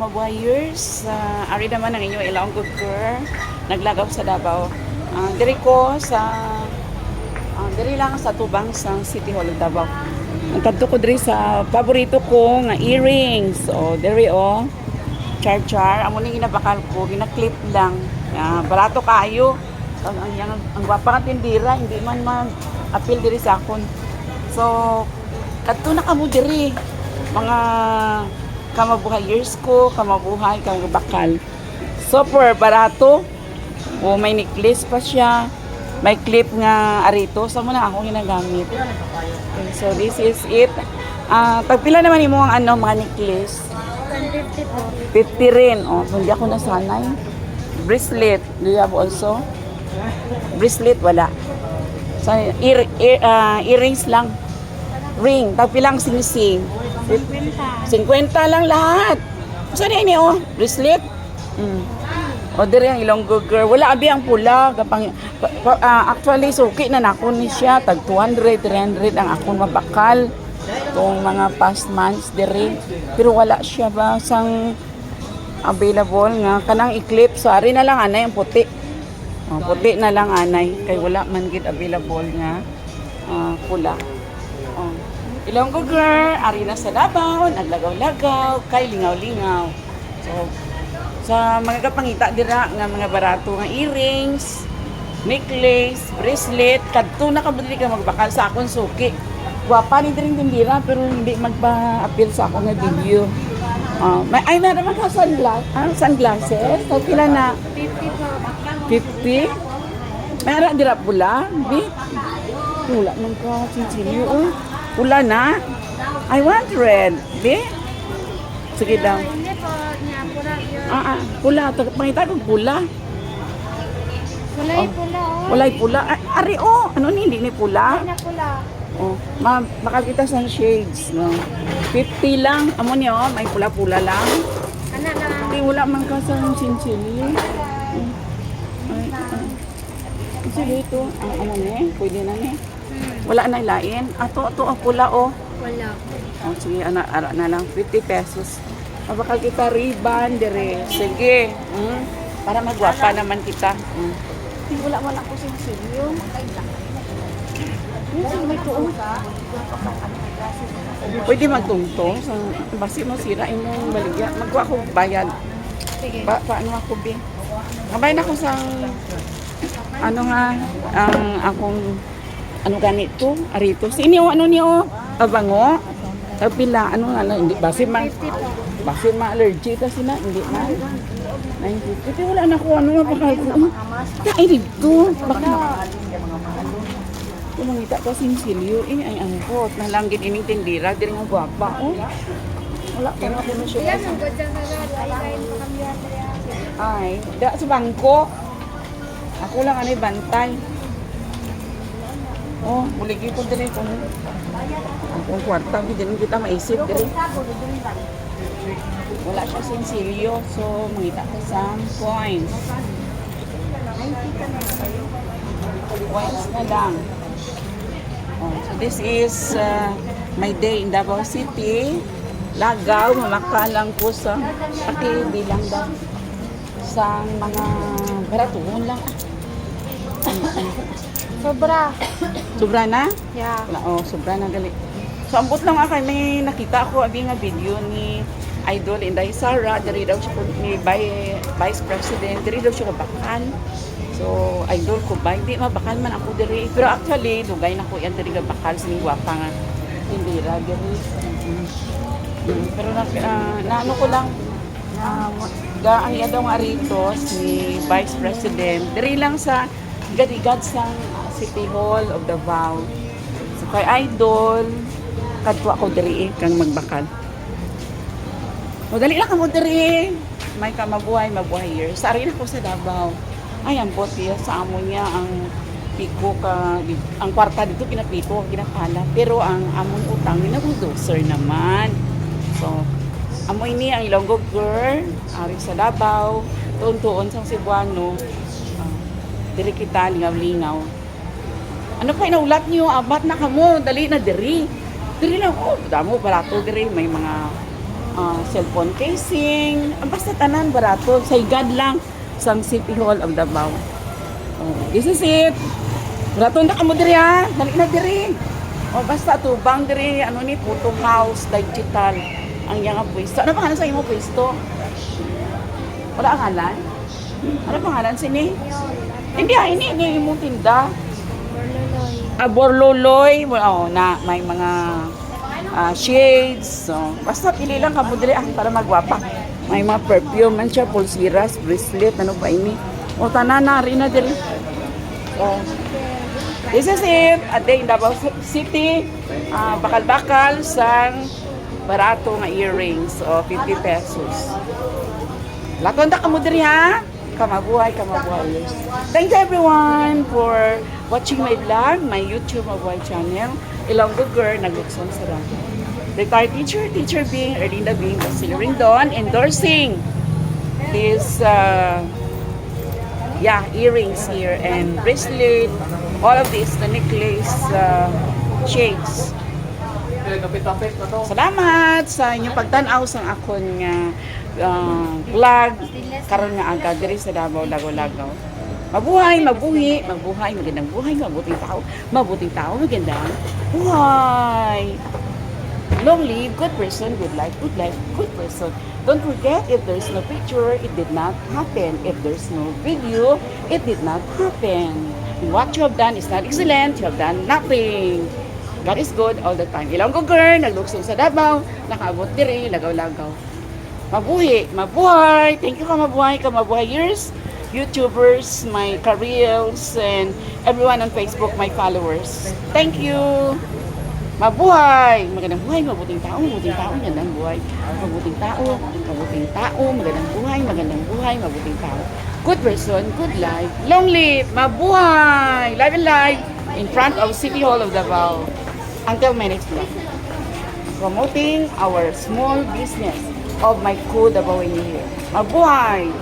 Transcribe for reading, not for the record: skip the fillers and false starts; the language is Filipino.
Mabuhayers, ari naman ang inyong ilang girl, naglagaw sa Davao. Diri ko sa diri lang sa tubang sa City Hall of Davao. Nagkadto ko diri sa paborito ko nga earrings. O diri char amo ni ginabakal ko, gina-clip lang. Barato kayo. Ang gwapa nga tindira, hindi man mag-appeal diri sa akon. So kadto na kamo diri mga kamabuhayers ko, kamabuhay, kamabakal. Super barato. O may necklace pa siya. May clip nga arito. Sa muna ako ginagamit. Okay, so this is it. Tagpila naman mo ang mga necklace. 150 po. 50 rin. O, hindi ako nasanay. Bracelet. Do you have also? Bracelet, wala. So, earrings lang. Ring. Tagpilang sing-sing. 50 lang lahat. Saan yun bracelet? O diri ang Ilonggo girl. Wala abi ang pula. Actually, suki na nako ni siya. Tag 200, 300 ang akong mabakal. Itong mga past months diri. Pero wala siya ba sang available nga. Kanang eclipse. So, ari na lang anay ang puti. Puti na lang anay. Kay wala man gid available nga pula. Ilonggo girl, ari na sa Davao, naglagaw-lagaw, kay lingaw-lingaw. So, sa mga kapangita dira nga mga barato nga earrings, necklace, bracelet, kadto na kabudli ka magbakal sa akong suki. Gwapa ni diri tindira pero hindi magpa-appeal sa akong nga video. Ay na naman ka sunglasses. So, pila na? 50 po. 50? May ara dira pula, bi? Wala man ka sinsilyo. Pula na? I want red. Di? Sige daw. Hindi po. Niya, pula yun. Pula. Pangita kong pula. Kulay pula, oh. Walay pula. Ari, ano ni? Hindi ni pula? Ay na pula. Makakita sa shades. No? 50 lang. Amo niyo, may pula-pula lang. Ano lang. Hindi, wala man ka sa sinsili. Sige ito. Ano ni? Pwede na ni. Wala na ilain. Ato ang pula Wala. Sige, ara na lang 50 pesos. Mabakal kita ribbon dire. Sige. Para magwapa naman kita. Wala man ako sa silyo. May tuon. Pwede magtungtong sa basi mo sira imong baligya. Magwa ko bayad. Sige. Paano ako bi? Kabayan ako sa ang akong ganito, arito. Sino abango? Pila, hindi, basi ma allergy ta sila, hindi na. 90. Kasi wala na ko, nga bakal ko. Ay, dito. Baka kumangita ka sinsilyo, ay angkot. Nalanggit ining tindira, diri nga gwapa, Wala pa na ko na siya. Ilan ang godyan na lahat. Ay, mo kami yan. Ay, sa bangko. Ako lang bantay. Buligi ko din kung kwarta, hindi din kita maisip din. Wala siya sinsilyo, so mangita ko sa coins. Coins na lang. So this is my day in Davao City. Lagaw, mamakalang ko sa bilang daw sa mga baratuhon lang. Sobra na? Yeah. Sobra na gali. So, ambot lang may nakita ako abi nga video ni Idol Inday Sara, diri daw siya ni Vice President, diri daw siya bakal. So, idol ko ba? Hindi mabakal man ako diri. Pero actually, dugay na ko yan diri nga bakal sa gwapa nga tindira diri. Pero naano ko lang ang yadaw nga rito si Vice President. Diri lang sa gadigad sa City Hall of Davao. So kay Idol, kadto ako diri kang magbakal. Dali lang kamo diri. May mabuhay. Sa arena ko sa Davao. Ay, ang botiya sa amo niya ang piko ang kwarta dito pinapiko, kinapala. Pero ang among utang ginabuldoser naman. So, amoy ni ang Ilonggo girl, ari sa Davao, tuon-tuon sa Cebuano. Diri kita lingaw-lingaw. Ano pa inaulat niyo? Abat na kamo, dali na diri. Diri lang damo barato diri may mga cellphone casing, basta tanan barato, sa higad lang sa City Hall of Davao. This is it. Barato na kamo diri ha, dali na diri. Basta tubang diri, ano ni, photo house, digital, ang iyang pwesto. Ano pangalan sa imo pwesto? Wala ang ngalan? Ano pangalan sini? Hindi ini imong tinda. Borloloy, na may mga shades. So, basta pili lang ka diri para magwapa. May mga perfume man siya, pulsiras, bracelet, ano pa ini. Tanan na rin na diri. So, this is it. At in Davao City, bakal-bakal sang barato nga earrings o 50 pesos. Lakonda ka mo diri ha. Kamabuhay. Thank you everyone for watching my vlog, my YouTube Mabuhay channel. Ilonggo Girl, Naglukson sa Davao. Retired teacher being Erlinda being Basile Rindon, endorsing this earrings here and bracelet, all of this, the necklace, shades. Salamat sa inyong pagtanaw sa akon nga vlog karon nga aga diri sa Davao, Lagaw. Mabuhay, magandang buhay, mabuting tao, magandang buhay. Long live, good person, good life, good person. Don't forget, if there's no picture, it did not happen. If there's no video, it did not happen. What you have done is not excellent, you have done nothing. God is good all the time. Ilonggo Girl, nagluksong sa Davao, nakaabot diri, Lagaw. Mabuhay. Thank you, Kamabuhay years, YouTubers, my careers, and everyone on Facebook, my followers. Thank you. Mabuhay. Magandang buhay, mabuting tao, magandang buhay. Mabuting tao, magandang buhay, mabuting tao. Good person, good life. Long live, mabuhay. Live and live in front of City Hall of Davao. Until my next vlog. Promoting our small business of my Ku Davaoini here. Mabuhay!